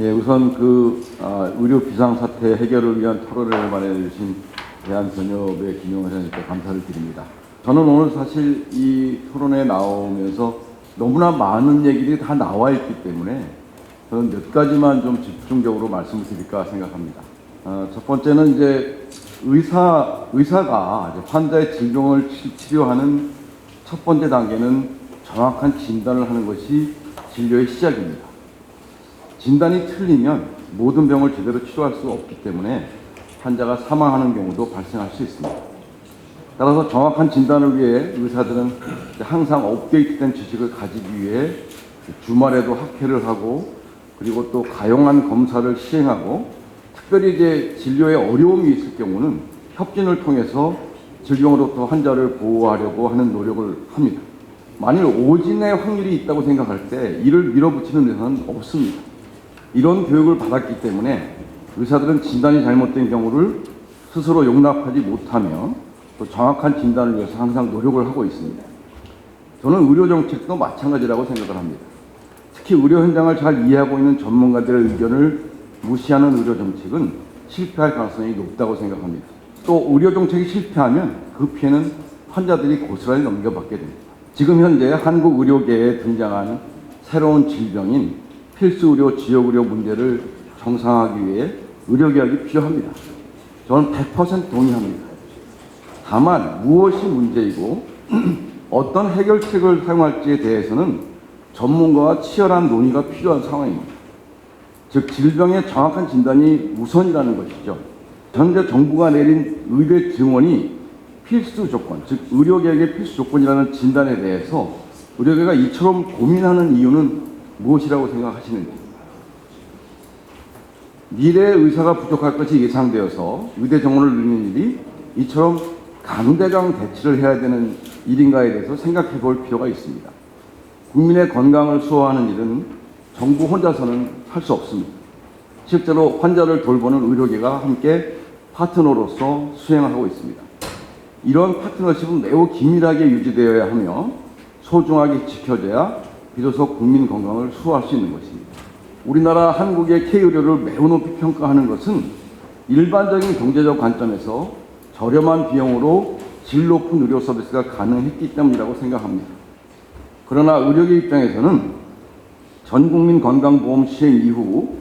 예, 우선 의료 비상사태 해결을 위한 토론을 마련해 주신 대한변협의 김용환 회장님께 감사를 드립니다. 저는 오늘 사실 이 토론에 나오면서 너무나 많은 얘기들이 다 나와 있기 때문에 저는 몇 가지만 좀 집중적으로 말씀을 드릴까 생각합니다. 첫 번째는 이제 의사가 환자의 질병을 치료하는 첫 번째 단계는 정확한 진단을 하는 것이 진료의 시작입니다. 진단이 틀리면 모든 병을 제대로 치료할 수 없기 때문에 환자가 사망하는 경우도 발생할 수 있습니다. 따라서 정확한 진단을 위해 의사들은 항상 업데이트된 지식을 가지기 위해 주말에도 학회를 하고 그리고 또 가용한 검사를 시행하고 특별히 이제 진료에 어려움이 있을 경우는 협진을 통해서 질병으로부터 환자를 보호하려고 하는 노력을 합니다. 만일 오진의 확률이 있다고 생각할 때 이를 밀어붙이는 의사는 없습니다. 이런 교육을 받았기 때문에 의사들은 진단이 잘못된 경우를 스스로 용납하지 못하며 또 정확한 진단을 위해서 항상 노력을 하고 있습니다. 저는 의료 정책도 마찬가지라고 생각을 합니다. 특히 의료 현장을 잘 이해하고 있는 전문가들의 의견을 무시하는 의료 정책은 실패할 가능성이 높다고 생각합니다. 또 의료 정책이 실패하면 그 피해는 환자들이 고스란히 넘겨받게 됩니다. 지금 현재 한국 의료계에 등장한 새로운 질병인 필수의료, 지역의료 문제를 정상화하기 위해 의료개혁이 필요합니다. 저는 100% 동의합니다. 다만 무엇이 문제이고 어떤 해결책을 사용할지에 대해서는 전문가와 치열한 논의가 필요한 상황입니다. 즉 질병의 정확한 진단이 우선이라는 것이죠. 현재 정부가 내린 의대 증원이 필수 조건, 즉 의료개혁의 필수 조건이라는 진단에 대해서 의료계가 이처럼 고민하는 이유는 무엇이라고 생각하시는지. 미래의 의사가 부족할 것이 예상되어서 의대 정원을 늘리는 일이 이처럼 강대강 대치를 해야 되는 일인가에 대해서 생각해 볼 필요가 있습니다. 국민의 건강을 수호하는 일은 정부 혼자서는 할 수 없습니다. 실제로 환자를 돌보는 의료계가 함께 파트너로서 수행하고 있습니다. 이런 파트너십은 매우 긴밀하게 유지되어야 하며 소중하게 지켜져야 비로소 국민 건강을 수호할 수 있는 것입니다. 우리나라 한국의 K의료를 매우 높이 평가하는 것은 일반적인 경제적 관점에서 저렴한 비용으로 질 높은 의료 서비스가 가능했기 때문이라고 생각합니다. 그러나 의료계 입장에서는 전국민 건강보험 시행 이후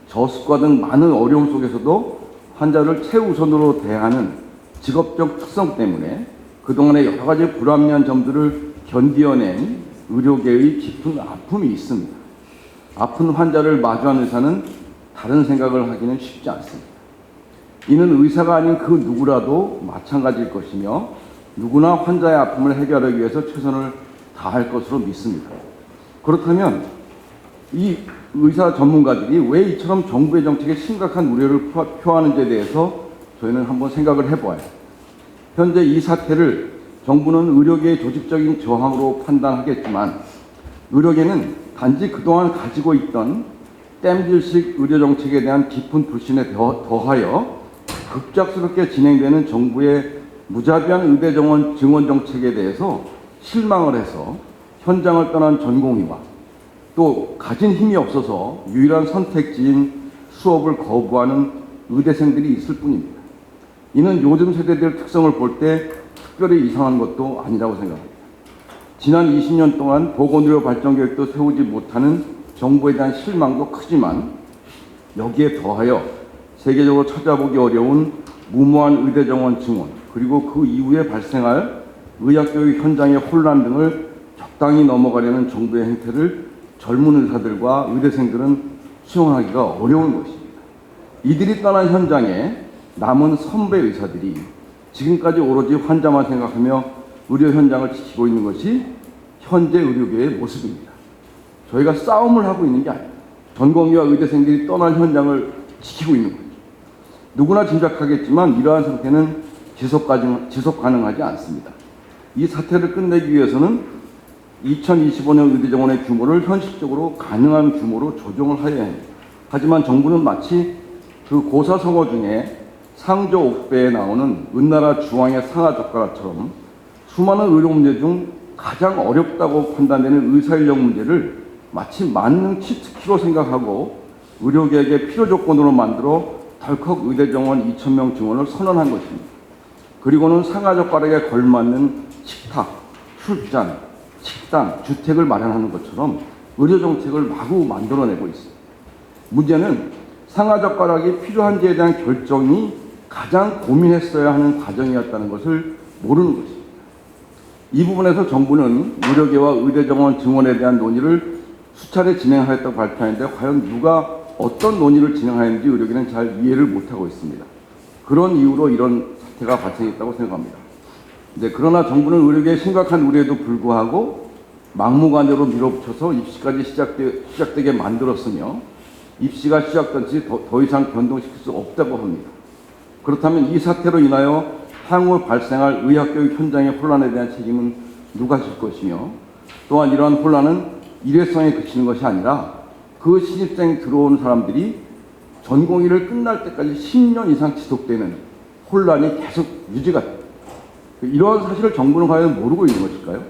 저수가 등 많은 어려움 속에서도 환자를 최우선으로 대하는 직업적 특성 때문에 그동안의 여러 가지 불합리한 점들을 견디어낸 의료계의 깊은 아픔이 있습니다. 아픈 환자를 마주한 의사는 다른 생각을 하기는 쉽지 않습니다. 이는 의사가 아닌 그 누구라도 마찬가지일 것이며 누구나 환자의 아픔을 해결하기 위해서 최선을 다할 것으로 믿습니다. 그렇다면 이 의사 전문가들이 왜 이처럼 정부의 정책에 심각한 우려를 표하는지에 대해서 저희는 한번 생각을 해보아요. 현재 이 사태를 정부는 의료계의 조직적인 저항으로 판단하겠지만 의료계는 단지 그동안 가지고 있던 땜질식 의료정책에 대한 깊은 불신에 더하여 급작스럽게 진행되는 정부의 무자비한 의대 증원 정책에 대해서 실망을 해서 현장을 떠난 전공의와 또 가진 힘이 없어서 유일한 선택지인 수업을 거부하는 의대생들이 있을 뿐입니다. 이는 요즘 세대들 특성을 볼 때 특별히 이상한 것도 아니라고 생각합니다. 지난 20년 동안 보건의료 발전 계획도 세우지 못하는 정부에 대한 실망도 크지만 여기에 더하여 세계적으로 찾아보기 어려운 무모한 의대 정원 증원 그리고 그 이후에 발생할 의학교육 현장의 혼란 등을 적당히 넘어가려는 정부의 행태를 젊은 의사들과 의대생들은 수용하기가 어려운 것입니다. 이들이 떠난 현장에 남은 선배 의사들이 지금까지 오로지 환자만 생각하며 의료 현장을 지키고 있는 것이 현재 의료계의 모습입니다. 저희가 싸움을 하고 있는 게 아닙니다. 전공의와 의대생들이 떠난 현장을 지키고 있는 거죠. 누구나 짐작하겠지만 이러한 상태는 지속 가능하지 않습니다. 이 사태를 끝내기 위해서는 2025년 의대 정원의 규모를 현실적으로 가능한 규모로 조정을 해야 합니다. 하지만 정부는 마치 그 고사성어 중에 상조 옥배에 나오는 은나라 주왕의 상하젓가락처럼 수많은 의료 문제 중 가장 어렵다고 판단되는 의사인력 문제를 마치 만능 치트키로 생각하고 의료계획의 필요 조건으로 만들어 덜컥 의대 정원 2,000명 증원을 선언한 것입니다. 그리고는 상하젓가락에 걸맞는 식탁, 출장, 식당, 주택을 마련하는 것처럼 의료 정책을 마구 만들어내고 있습니다. 문제는 상하젓가락이 필요한지에 대한 결정이 가장 고민했어야 하는 과정이었다는 것을 모르는 것입니다. 이 부분에서 정부는 의료계와 의대 정원 증원에 대한 논의를 수차례 진행하였다고 발표하는데 과연 누가 어떤 논의를 진행하였는지 의료계는 잘 이해를 못하고 있습니다. 그런 이유로 이런 사태가 발생했다고 생각합니다. 그러나 정부는 의료계의 심각한 우려에도 불구하고 막무가내로 밀어붙여서 입시까지 시작되게 만들었으며 입시가 시작된 지 더 이상 변동시킬 수 없다고 합니다. 그렇다면 이 사태로 인하여 향후 발생할 의학교육 현장의 혼란에 대한 책임은 누가 질 것이며 또한 이러한 혼란은 일회성에 그치는 것이 아니라 그 신입생 들어오는 사람들이 전공의를 끝날 때까지 10년 이상 지속되는 혼란이 계속 유지가 됩니다. 이러한 사실을 정부는 과연 모르고 있는 것일까요?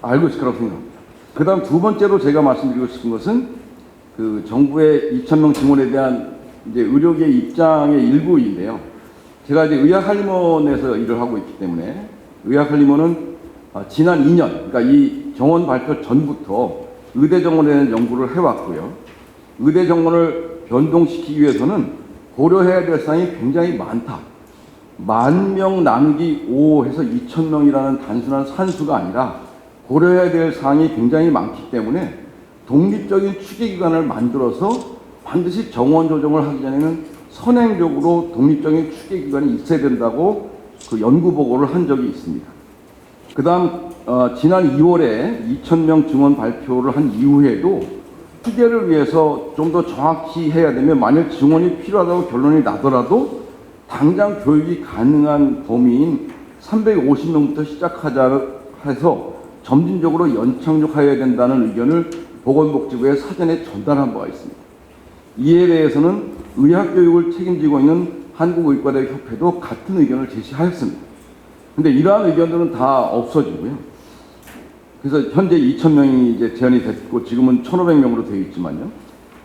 알고 있을 거라고 생각합니다. 그 다음 두 번째로 제가 말씀드리고 싶은 것은 그 정부의 2,000명 증원에 대한 이제 의료계 입장의 일부인데요. 제가 이제 의학한림원에서 일을 하고 있기 때문에 의학한림원은 지난 2년, 그러니까 이 정원 발표 전부터 의대 정원에 대한 연구를 해왔고요. 의대 정원을 변동시키기 위해서는 고려해야 될 사항이 굉장히 많다. 10,000명 나누기 5 해서 2,000명이라는 단순한 산수가 아니라 고려해야 될 사항이 굉장히 많기 때문에 독립적인 추계기관을 만들어서 반드시 정원 조정을 하기 전에는 선행적으로 독립적인 추계기관이 있어야 된다고 그 연구보고를 한 적이 있습니다. 그 다음 지난 2월에 2,000명 증원 발표를 한 이후에도 추계를 위해서 좀 더 정확히 해야 되면 만약 증원이 필요하다고 결론이 나더라도 당장 교육이 가능한 범위인 350명부터 시작하자 해서 점진적으로 연착륙해야 된다는 의견을 보건복지부에 사전에 전달한 바가 있습니다. 이에 대해서는 의학교육을 책임지고 있는 한국의과대협회도 같은 의견을 제시하였습니다. 그런데 이러한 의견들은 다 없어지고요. 그래서 현재 2,000명이 이제 제한이 됐고 지금은 1,500명으로 되어 있지만요.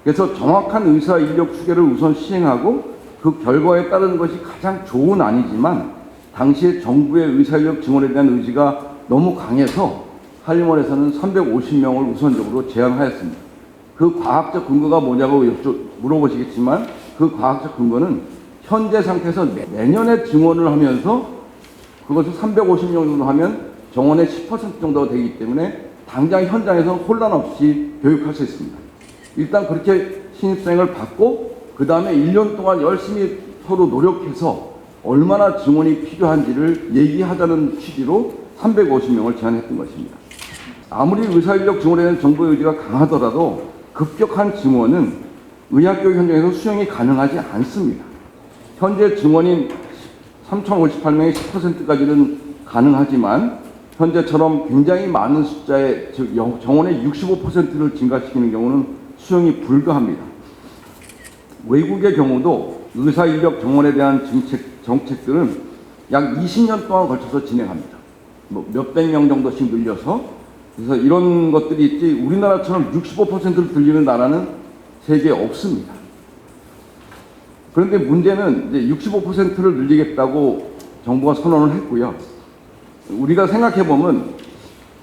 그래서 정확한 의사 인력 추계를 우선 시행하고 그 결과에 따르는 것이 가장 좋은 안이지만 당시에 정부의 의사 인력 증원에 대한 의지가 너무 강해서 한림원에서는 350명을 우선적으로 제안하였습니다. 그 과학적 근거가 뭐냐고 물어보시겠지만 그 과학적 근거는 현재 상태에서 내년에 증원을 하면서 그것을 350명 정도 하면 정원의 10% 정도가 되기 때문에 당장 현장에서 혼란 없이 교육할 수 있습니다. 일단 그렇게 신입생을 받고 그 다음에 1년 동안 열심히 서로 노력해서 얼마나 증원이 필요한지를 얘기하자는 취지로 350명을 제안했던 것입니다. 아무리 의사인력 증원에 대한 정부의 의지가 강하더라도 급격한 증원은 의학교육 현장에서 수용이 가능하지 않습니다. 현재 증원인 3,058명의 10%까지는 가능하지만 현재처럼 굉장히 많은 숫자의 즉 정원의 65%를 증가시키는 경우는 수용이 불가합니다. 외국의 경우도 의사인력 정원에 대한 정책들은 약 20년 동안 걸쳐서 진행합니다. 몇백 명 정도씩 늘려서 그래서 이런 것들이 있지 우리나라처럼 65%를 늘리는 나라는 세계에 없습니다. 그런데 문제는 이제 65%를 늘리겠다고 정부가 선언을 했고요. 우리가 생각해보면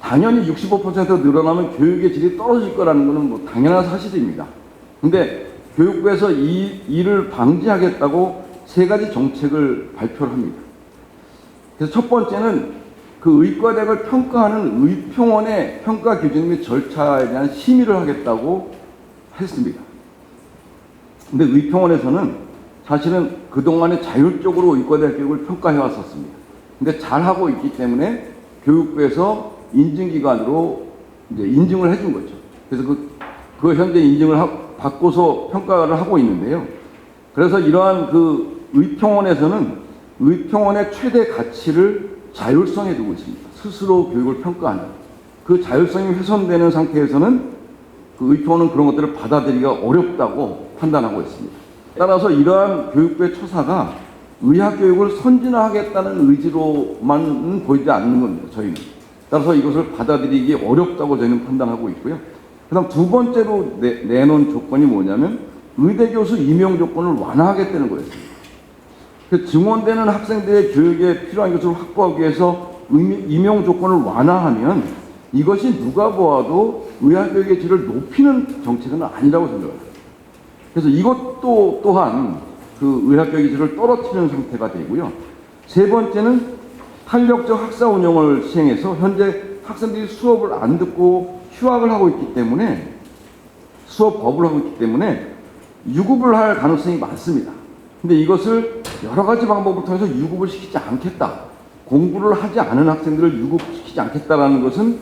당연히 65%가 늘어나면 교육의 질이 떨어질 거라는 것은 뭐 당연한 사실입니다. 근데 교육부에서 이 일을 방지하겠다고 3가지 정책을 발표를 합니다. 그래서 첫 번째는 그 의과대학을 평가하는 의평원의 평가 기준 및 절차에 대한 심의를 하겠다고 했습니다. 근데 의평원에서는 사실은 그동안에 자율적으로 의과대학 교육을 평가해 왔었습니다. 근데 잘하고 있기 때문에 교육부에서 인증기관으로 이제 인증을 해준 거죠. 그래서 그 현재 인증을 받고서 평가를 하고 있는데요. 그래서 이러한 그 의평원에서는 의평원의 최대 가치를 자율성에 두고 있습니다. 스스로 교육을 평가하는. 그 자율성이 훼손되는 상태에서는 그 의평원은 그런 것들을 받아들이기가 어렵다고 판단하고 있습니다. 따라서 이러한 교육부의 처사가 의학교육을 선진화하겠다는 의지로만 보이지 않는 겁니다. 저희는. 따라서 이것을 받아들이기 어렵다고 저희는 판단하고 있고요. 그 다음 두 번째로 내놓은 조건이 뭐냐면 의대 교수 임용 조건을 완화하겠다는 거였습니다. 그 증원되는 학생들의 교육에 필요한 것을 확보하기 위해서 임용 조건을 완화하면 이것이 누가 보아도 의학교육의 질을 높이는 정책은 아니라고 생각합니다. 그래서 이것도 또한 그 의학교육의 질을 떨어뜨리는 상태가 되고요. 세 번째는 탄력적 학사 운영을 시행해서 현재 학생들이 수업을 안 듣고 휴학을 하고 있기 때문에 수업 거부를 하고 있기 때문에 유급을 할 가능성이 많습니다. 근데 이것을 여러 가지 방법을 통해서 유급을 시키지 않겠다. 공부를 하지 않은 학생들을 유급시키지 않겠다라는 것은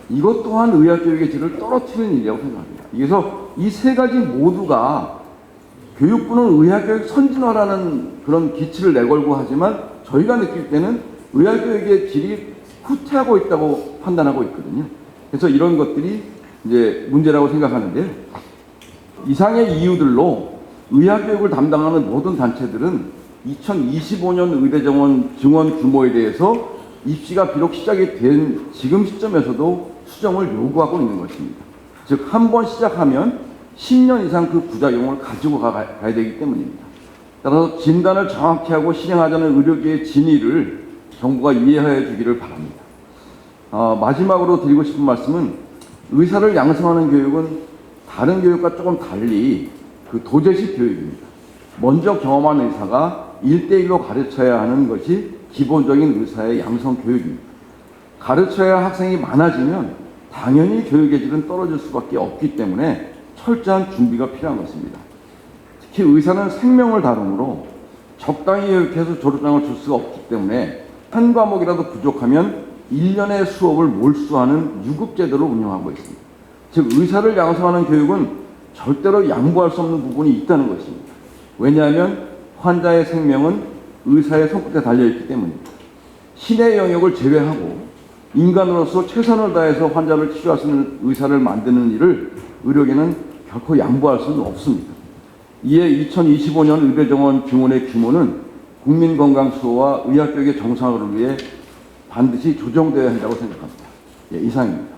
이것 또한 의학교육의 질을 떨어뜨리는 일이라고 생각합니다. 그래서 이 세 가지 모두가 교육부는 의학교육 선진화라는 그런 기치를 내걸고 하지만 저희가 느낄 때는 의학교육의 질이 후퇴하고 있다고 판단하고 있거든요. 그래서 이런 것들이 이제 문제라고 생각하는데요. 이상의 이유들로 의학교육을 담당하는 모든 단체들은 2025년 의대정원 증원 규모에 대해서 입시가 비록 시작이 된 지금 시점에서도 수정을 요구하고 있는 것입니다. 즉, 한 번 시작하면 10년 이상 그 부작용을 가지고 가야 되기 때문입니다. 따라서 진단을 정확히 하고 실행하자는 의료계의 진의를 정부가 이해해 주기를 바랍니다. 마지막으로 드리고 싶은 말씀은 의사를 양성하는 교육은 다른 교육과 조금 달리 그 도제식 교육입니다. 먼저 경험한 의사가 1대1로 가르쳐야 하는 것이 기본적인 의사의 양성 교육입니다. 가르쳐야 할 학생이 많아지면 당연히 교육의 질은 떨어질 수밖에 없기 때문에 철저한 준비가 필요한 것입니다. 특히 의사는 생명을 다루므로 적당히 교육해서 졸업장을 줄 수가 없기 때문에 한 과목이라도 부족하면 1년의 수업을 몰수하는 유급제도를 운영하고 있습니다. 즉, 의사를 양성하는 교육은 절대로 양보할 수 없는 부분이 있다는 것입니다. 왜냐하면 환자의 생명은 의사의 손끝에 달려있기 때문입니다. 신의 영역을 제외하고 인간으로서 최선을 다해서 환자를 치료할 수 있는 의사를 만드는 일을 의료계는 결코 양보할 수는 없습니다. 이에 2025년 의대정원 증원의 규모는 국민건강 수호와 의학교육의 정상화를 위해 반드시 조정되어야 한다고 생각합니다. 이상입니다.